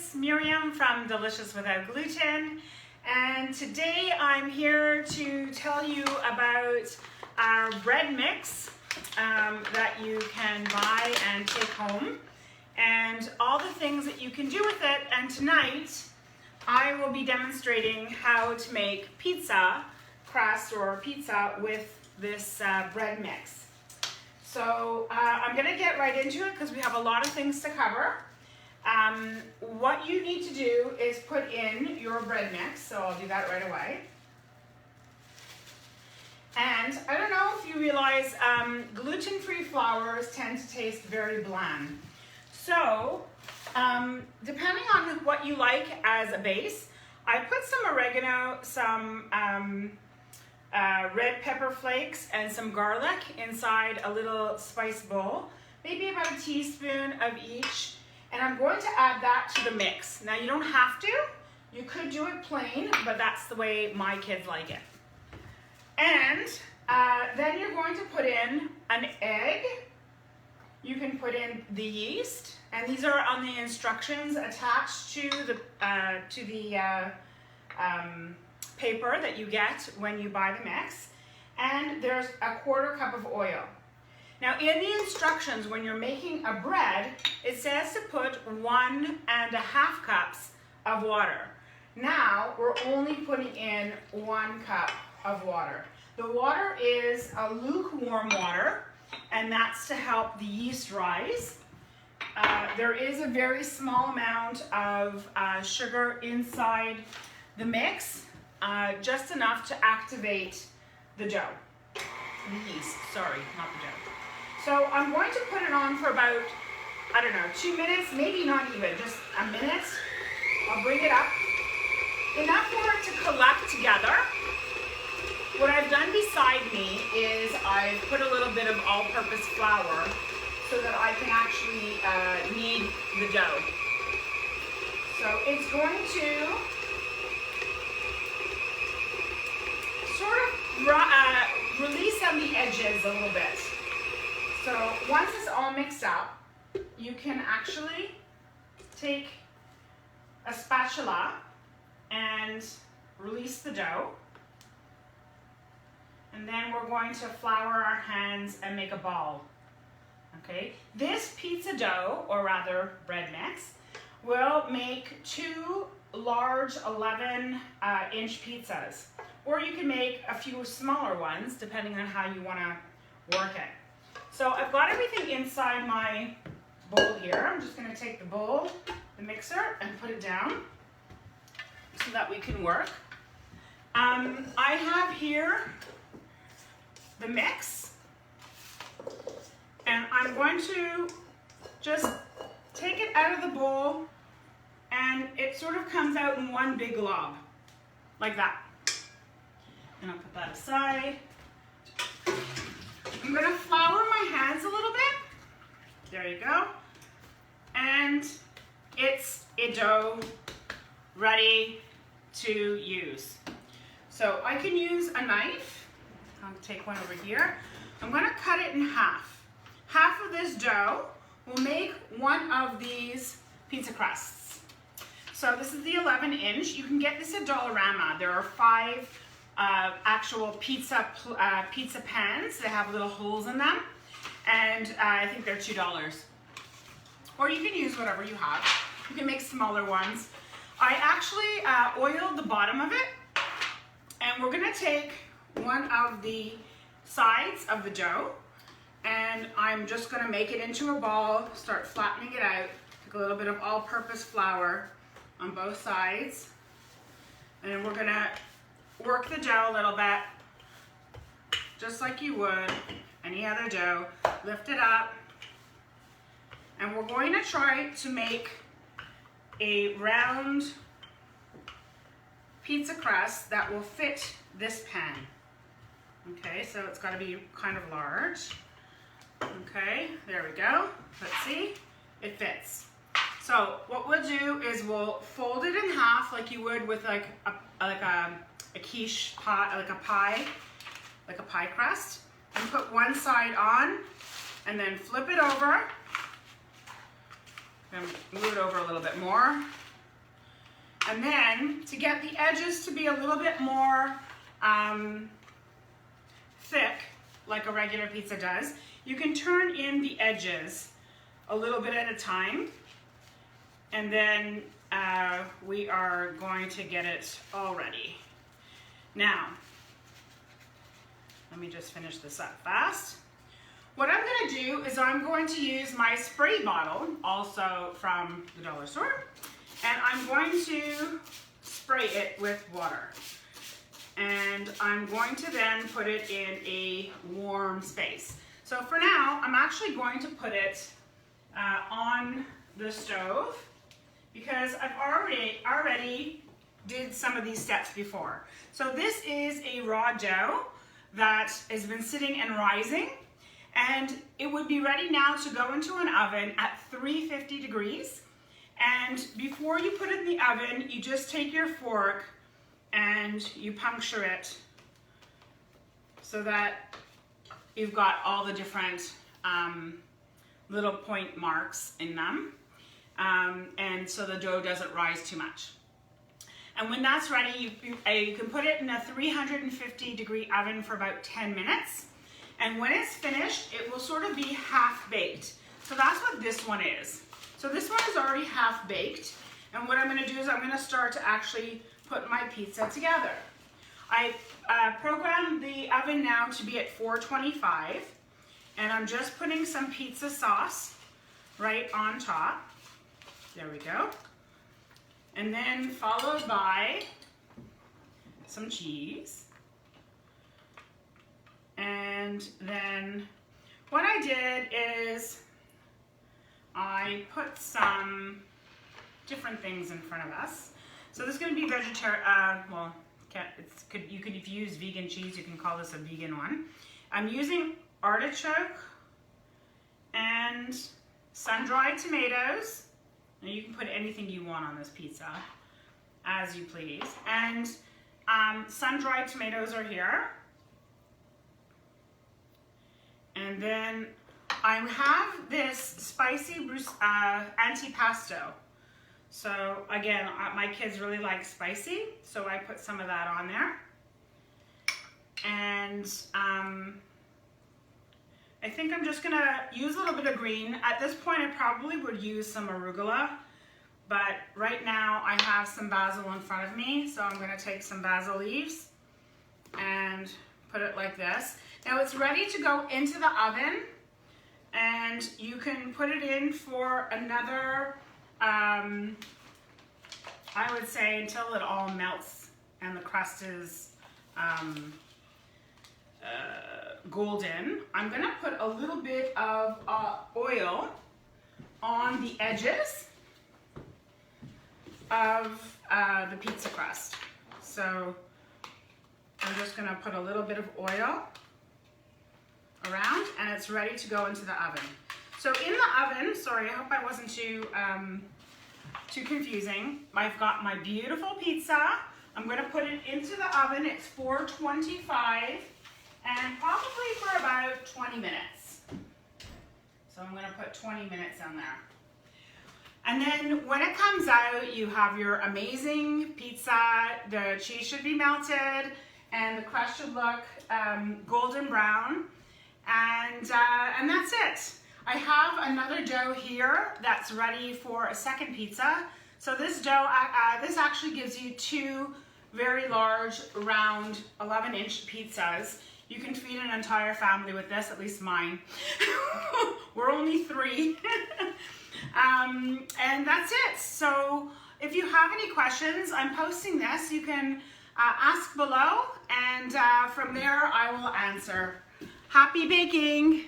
it's Miriam from Delicious Without Gluten, and today I'm here to tell you about our bread mix that you can buy and take home, and all the things that you can do with it. And tonight I will be demonstrating how to make pizza crust or pizza with this bread mix. So I'm going to get right into it because we have a lot of things to cover. What you need to do is put in your bread mix, so I'll do that right away. And I don't know if you realize gluten-free flours tend to taste very bland. So depending on what you like as a base, I put some oregano, some red pepper flakes, and some garlic inside a little spice bowl, maybe about a teaspoon of each. And I'm going to add that to the mix. Now you don't have to, you could do it plain, but that's the way my kids like it. And then you're going to put in an egg. You can put in the yeast, and these are on the instructions attached to the paper that you get when you buy the mix. And there's a 1/4 cup of oil. Now in the instructions, when you're making a bread, it says to put 1.5 cups of water. Now we're only putting in 1 cup of water. The water is a lukewarm water, and that's to help the yeast rise. There is a very small amount of sugar inside the mix, just enough to activate the dough. The yeast, sorry, not the dough. So I'm going to put it on for about, I don't know, 2 minutes, maybe not even, just a minute. I'll bring it up. Enough for it to collect together. What I've done beside me is I've put a little bit of all-purpose flour so that I can actually knead the dough. So it's going to sort of release on the edges a little bit. So once it's all mixed up, you can actually take a spatula and release the dough. And then we're going to flour our hands and make a ball. Okay, this pizza dough, or rather bread mix, will make 2 large 11-inch pizzas. Or you can make a few smaller ones, depending on how you want to work it. So I've got everything inside my bowl here. I'm just going to take the bowl, the mixer, and put it down so that we can work. I have here the mix, and I'm going to just take it out of the bowl, and it sort of comes out in one big glob, like that. And I'll put that aside. I'm going to flour my hands a little bit. There you go. And it's a dough ready to use. So I can use a knife. I'll take one over here. I'm going to cut it in half. Half of this dough will make one of these pizza crusts. So this is the 11-inch. You can get this at Dollarama. There are 5 actual pizza pans that have little holes in them, and I think they're $2. Or you can use whatever you have. You can make smaller ones. I actually oiled the bottom of it, and we're going to take one of the sides of the dough, and I'm just going to make it into a ball, start flattening it out, take a little bit of all-purpose flour on both sides, and we're going to work the dough a little bit, just like you would any other dough. Lift it up, and we're going to try to make a round pizza crust that will fit this pan. Okay, so it's got to be kind of large. Okay, there we go. Let's see, it fits. So what we'll do is we'll fold it in half like you would with like a quiche pie, like a pie crust, and put one side on, and then flip it over, and move it over a little bit more, And then to get the edges to be a little bit more thick, like a regular pizza does, you can turn in the edges a little bit at a time. And then we are going to get it all ready. Now, let me just finish this up fast. What I'm going to do is I'm going to use my spray bottle, also from the dollar store, and I'm going to spray it with water. And I'm going to then put it in a warm space. So for now, I'm actually going to put it on the stove because I've already did some of these steps before. So this is a raw dough that has been sitting and rising, and it would be ready now to go into an oven at 350 degrees. And before you put it in the oven, you just take your fork and you puncture it so that you've got all the different little point marks in them, and so the dough doesn't rise too much. And when that's ready, you can put it in a 350 degree oven for about 10 minutes. And when it's finished, it will sort of be half baked. So that's what this one is. So this one is already half baked. And what I'm gonna do is I'm gonna start to actually put my pizza together. I programmed the oven now to be at 425. And I'm just putting some pizza sauce right on top. There we go. And then followed by some cheese. And then what I did is I put some different things in front of us. So this is going to be vegetarian, well, you could, if you use vegan cheese, you can call this a vegan one. I'm using artichoke and sun-dried tomatoes. Now you can put anything you want on this pizza, as you please. And sun-dried tomatoes are here. And then I have this spicy antipasto. So again, my kids really like spicy, so I put some of that on there. And I think I'm just gonna use a little bit of green. At this point, I probably would use some arugula, but right now I have some basil in front of me, so I'm gonna take some basil leaves and put it like this. Now it's ready to go into the oven, and you can put it in for another, I would say until it all melts and the crust is golden. I'm gonna put a little bit of oil on the edges of the pizza crust. So I'm just gonna put a little bit of oil around, and it's ready to go into the oven. So in the oven, sorry, I hope I wasn't too confusing. I've got my beautiful pizza. I'm gonna put it into the oven. It's 425, and probably for about 20 minutes. So I'm gonna put 20 minutes on there. And then when it comes out, you have your amazing pizza. The cheese should be melted, and the crust should look golden brown. And that's it. I have another dough here that's ready for a second pizza. So this dough, this actually gives you two very large, round, 11-inch pizzas. You can feed an entire family with this, at least mine. We're only 3. And that's it. So if you have any questions, I'm posting this. You can ask below, and from there I will answer. Happy baking!